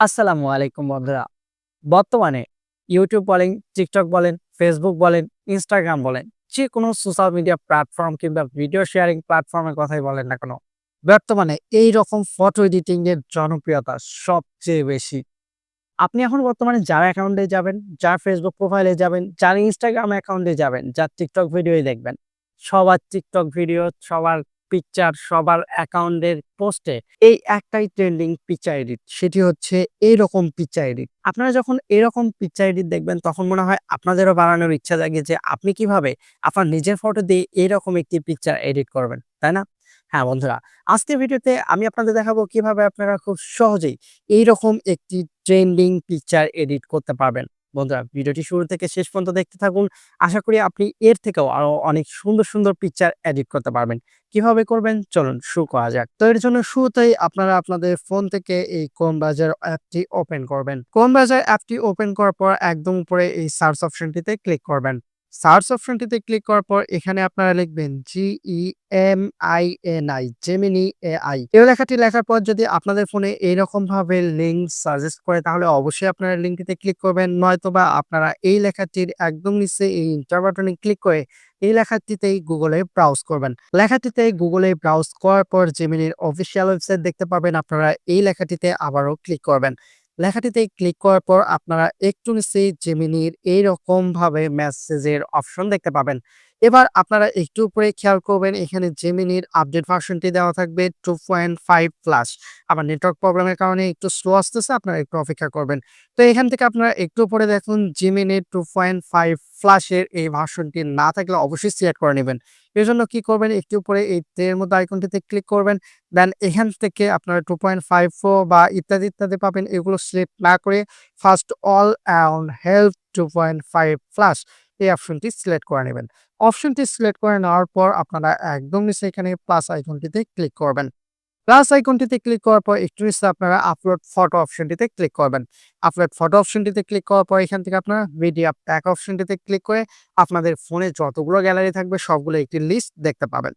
আসসালামু আলাইকুম বন্ধুরা। বর্তমানে ইউটিউব বলেন, টিকটক বলেন, ফেসবুক বলেন, ইনস্টাগ্রাম বলেন, যেকোনো সোশ্যাল মিডিয়া প্ল্যাটফর্ম কিংবা ভিডিও শেয়ারিং প্ল্যাটফর্মের কথাই বলেন না কেন, বর্তমানে এই রকম ফটো এডিটিং এর জনপ্রিয়তা সবচেয়ে বেশি। আপনি এখন বর্তমানে যার অ্যাকাউন্টে যাবেন, যার ফেসবুক প্রোফাইলে যাবেন, যার ইনস্টাগ্রাম অ্যাকাউন্টে যাবেন, যার টিকটক ভিডিওই দেখবেন, সবার টিকটক ভিডিও, সবার পিকচার, সবার অ্যাকাউন্টের পোস্টে এই একটাই ট্রেন্ডিং পিকচার এডিট, সেটি হচ্ছে এইরকম পিকচার এডিট। আপনারা যখন এরকম পিকচার এডিট দেখবেন তখন মনে হয় আপনাদেরও বানানোর ইচ্ছা জাগে যে আপনি কিভাবে আপনার নিজের ফটো দিয়ে এরকম একটি পিকচার এডিট করবেন, তাই না? হ্যাঁ বন্ধুরা, আজকের ভিডিওতে আমি আপনাদের দেখাবো কিভাবে আপনারা খুব সহজেই এইরকম একটি ট্রেন্ডিং পিকচার এডিট করতে পারবেন। বন্ধুরা, ভিডিওটি শুরু থেকে শেষ পর্যন্ত দেখতে থাকুন। আশা করি আপনি এর থেকেও আরো অনেক সুন্দর সুন্দর পিকচার এডিট করতে পারবেন। কিভাবে করবেন চলুন শুরু করা যাক। তো এর জন্য শুরুতেই আপনারা আপনাদের ফোন থেকে এই ক্রোম ব্রাউজার অ্যাপটি ওপেন করবেন। ক্রোম ব্রাউজার অ্যাপটি ওপেন করার পর একদম উপরে এই সার্চ অপশনটিতে ক্লিক করবেন। সার্চ অপশনটিতে ক্লিক করার পর এখানে আপনারা লিখবেন GEMINI, জেমিনি AI। এই লেখাটি লেখার পর যদি আপনাদের ফোনে এইরকম ভাবে লিঙ্ক সাজেস্ট করে তাহলে অবশ্যই আপনারা লিঙ্কটিতে ক্লিক করবেন, নয়তোবা আপনারা এই লেখাটির একদম নিচে এই এন্টার বাটনে ক্লিক করে এই লেখাটিতেই গুগলে ব্রাউজ করবেন। লেখাটিতে গুগলে ব্রাউজ করার পর জেমিনির অফিসিয়াল ওয়েবসাইট দেখতে পাবেন। আপনারা এই লেখাটিতে আবারও ক্লিক করবেন। লেখাটিতে ক্লিক করার পর আপনারা একটু নিচে জেমিনির এইরকম ভাবে মেসেজের অপশন দেখতে পাবেন। এবার আপনারা একটু উপরে খেয়াল করবেন, এখানে জেমিনির আপডেট ভার্সনটি দেওয়া থাকবে 2.5 প্লাস। আবার নেটওয়ার্ক প্রবলেমের কারণে একটু স্লো আসতেছে, আপনারা একটু অপেক্ষা করবেন। তো এখান থেকে আপনারা একটু উপরে দেখুন জেমিনির 2.5 ফ্ল্যাশের এই ভার্সনটি না থাকলে অবশ্যই সিলেক্ট করে নেবেন। এর জন্য কি করবেন, একটু উপরে এই তীরের মধ্যে আইকনটিতে ক্লিক করবেন। দেন এখান থেকে আপনারা 2.5 প্রো বা ইত্যাদি ইত্যাদি পাবেন। এগুলো সিলেক্ট না করে first all and help 2.5 plus এই অপশনটি সিলেক্ট করে নেবেন। অপশনটি সিলেক্ট করে নেওয়ার পর আপনারা একদম নিচে এখানে প্লাস আইকনটিতে ক্লিক করবেন। প্লাস আইকনটিতে ক্লিক করার পর একটু নিচে আপনারা আপলোড ফটো অপশনটিতে ক্লিক করবেন। আপলোড ফটো অপশনটিতে ক্লিক করার পর এখান থেকে আপনারা মিডিয়া প্যাক অপশনটিতে ক্লিক করে আপনাদের ফোনে যতগুলো গ্যালারি থাকবে সবগুলো একটি লিস্ট দেখতে পাবেন।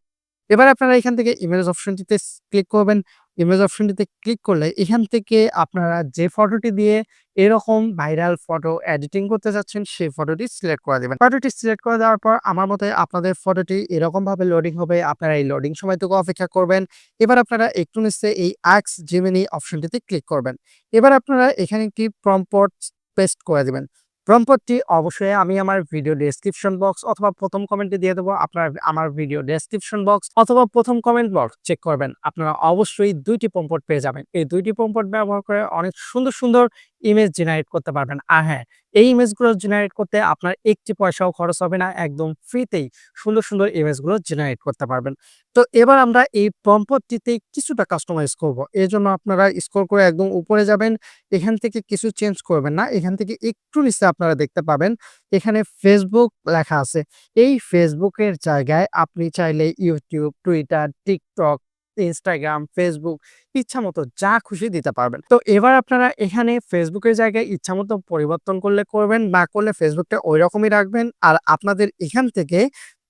এবার আপনারা এখান থেকে ইমেজ অপশনটিতে ক্লিক করবেন। ইমেজ অপশনটিতে ক্লিক করলে এখান থেকে আপনারা যে ফটোটি দিয়ে এরকম ভাইরাল ফটো এডিটিং করতে যাচ্ছেন সেই ফটোটি সিলেক্ট করে দেবেন। ফটোটি সিলেক্ট করে দেওয়ার পর আমার মতে আপনাদের ফটোটি এরকম ভাবে লোডিং হবে। আপনারা এই লোডিং সময়টুকু অপেক্ষা করবেন। এবার আপনারা একটু নিচে এই আস্ক জেমিনি অপশনটিতে ক্লিক করবেন। এবার আপনারা এখানে একটি প্রম্পট পেস্ট করে দিবেন। প্রম্পটটি অবশ্যই আমি আমার ভিডিও ডেসক্রিপশন বক্স অথবা প্রথম কমেন্টে দিয়ে দেবো। আপনারা আমার ভিডিও ডেসক্রিপশন বক্স অথবা প্রথম কমেন্ট বক্স চেক করবেন। আপনারা অবশ্যই ২টি প্রম্পট পেয়ে যাবেন। এই ২টি প্রম্পট ব্যবহার করে অনেক সুন্দর সুন্দর ইমেজ জেনারেট করতে পারবেন। আর হ্যাঁ, এই ইমেজগুলো জেনারেট করতে আপনার একটি পয়সাও খরচ হবে না। একদম ফ্রিতেই সুন্দর সুন্দর ইমেজগুলো জেনারেট করতে পারবেন। তো এবার আমরা এই প্রম্পটটিতে কিছুটা কাস্টমাইজ করব। এজন্য আপনারা স্ক্রল করে একদম উপরে যাবেন। এখান থেকে কিছু চেঞ্জ করবেন না। এখান থেকে একটু নিচে আপনারা দেখতে পাবেন এখানে ফেসবুক লেখা আছে। এই ফেসবুকের জায়গায় আপনি চাইলে YouTube, Twitter, TikTok, Instagram, Facebook ইচ্ছামতো যা খুশি দিতে পারবেন। তো এবার আপনারা এখানে ফেসবুকের জায়গায় ইচ্ছামতো পরিবর্তন করলে করবেন, না করলে ফেসবুকটা ঐরকমই রাখবেন। আর আপনাদের এখান থেকে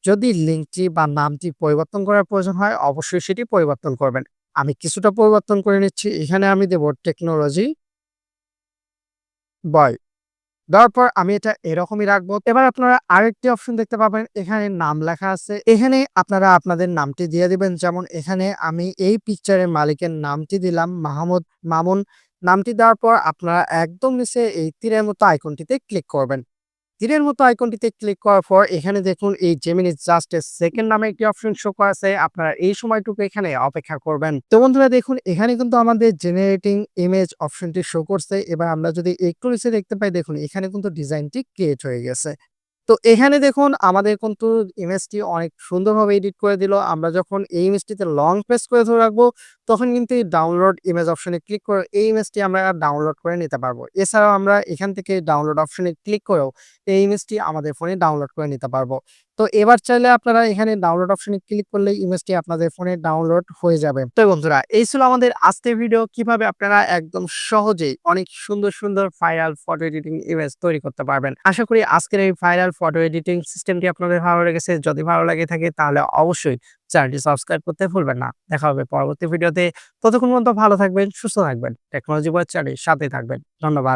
যদি লিঙ্কটি বা নামটি পরিবর্তন করার প্রয়োজন হয় অবশ্যই সেটি পরিবর্তন করবেন। আমি কিছুটা পরিবর্তন করে নিচ্ছি। এখানে আমি দেব টেকনোলজি বয়। দেওয়ার পর আমি এটা এরকমই রাখবো। এবার আপনারা আরেকটি অপশন দেখতে পাবেন, এখানে নাম লেখা আছে। এখানে আপনারা আপনাদের নামটি দিয়ে দিবেন। যেমন এখানে আমি এই পিকচারের মালিকের নামটি দিলাম মাহমুদ মামুন। নামটি দেওয়ার পর আপনারা একদম নিচে এই তীরের মতো আইকনটিতে ক্লিক করবেন। তীরের মতো আইকনটিতে ক্লিক করার পর এখানে দেখুন এই জেমিনি জাস্ট এ সেকেন্ড নামে একটি অপশন শো করেছে। আপনারা এই সময়টুকু এখানে অপেক্ষা করবেন। তো বন্ধুরা দেখুন এখানে কিন্তু আমাদের জেনারেটিং ইমেজ অপশনটি শো করছে। এবার আমরা যদি একটু নিচে দেখতে পাই, দেখুন এখানে কিন্তু ডিজাইনটি ক্রিয়েট হয়ে গেছে। তো এখানে দেখুন আমাদের কিন্তু ইমেজটি অনেক সুন্দরভাবে এডিট করে দিল। আমরা যখন এই ইমেজটিতে লং প্রেস করে ধরে রাখবো তখন কিন্তু এই ডাউনলোড ইমেজ অপশনে ক্লিক করে এই ইমেজটি আমরা ডাউনলোড করে নিতে পারবো। এছাড়াও আমরা এখান থেকে ডাউনলোড অপশনে ক্লিক করেও এই ইমেজটি আমাদের ফোনে ডাউনলোড করে নিতে পারবো। তো এবার চাইলে আপনারা এখানে ডাউনলোড অপশনে ক্লিক করলে ইমেজটি আপনাদের ফোনে ডাউনলোড হয়ে যাবে। তো বন্ধুরা, এই ছিল আমাদের আজকের ভিডিও, কিভাবে আপনারা একদম সহজেই অনেক সুন্দর সুন্দর ভাইরাল ফটো এডিটিং ইমেজ তৈরি করতে পারবেন। আশা করি আজকের এই ভাইরাল ফটো এডিটিং সিস্টেমটি আপনাদের ভালো লেগেছে। যদি ভালো লেগে থাকে তাহলে অবশ্যই চ্যানেলটি সাবস্ক্রাইব করতে ভুলবেন না। দেখা হবে পরবর্তী ভিডিওতে। ততক্ষণ পর্যন্ত ভালো থাকবেন, সুস্থ থাকবেন। টেকনোলজি বয়েজ চ্যানেলের সাথেই থাকবেন। ধন্যবাদ।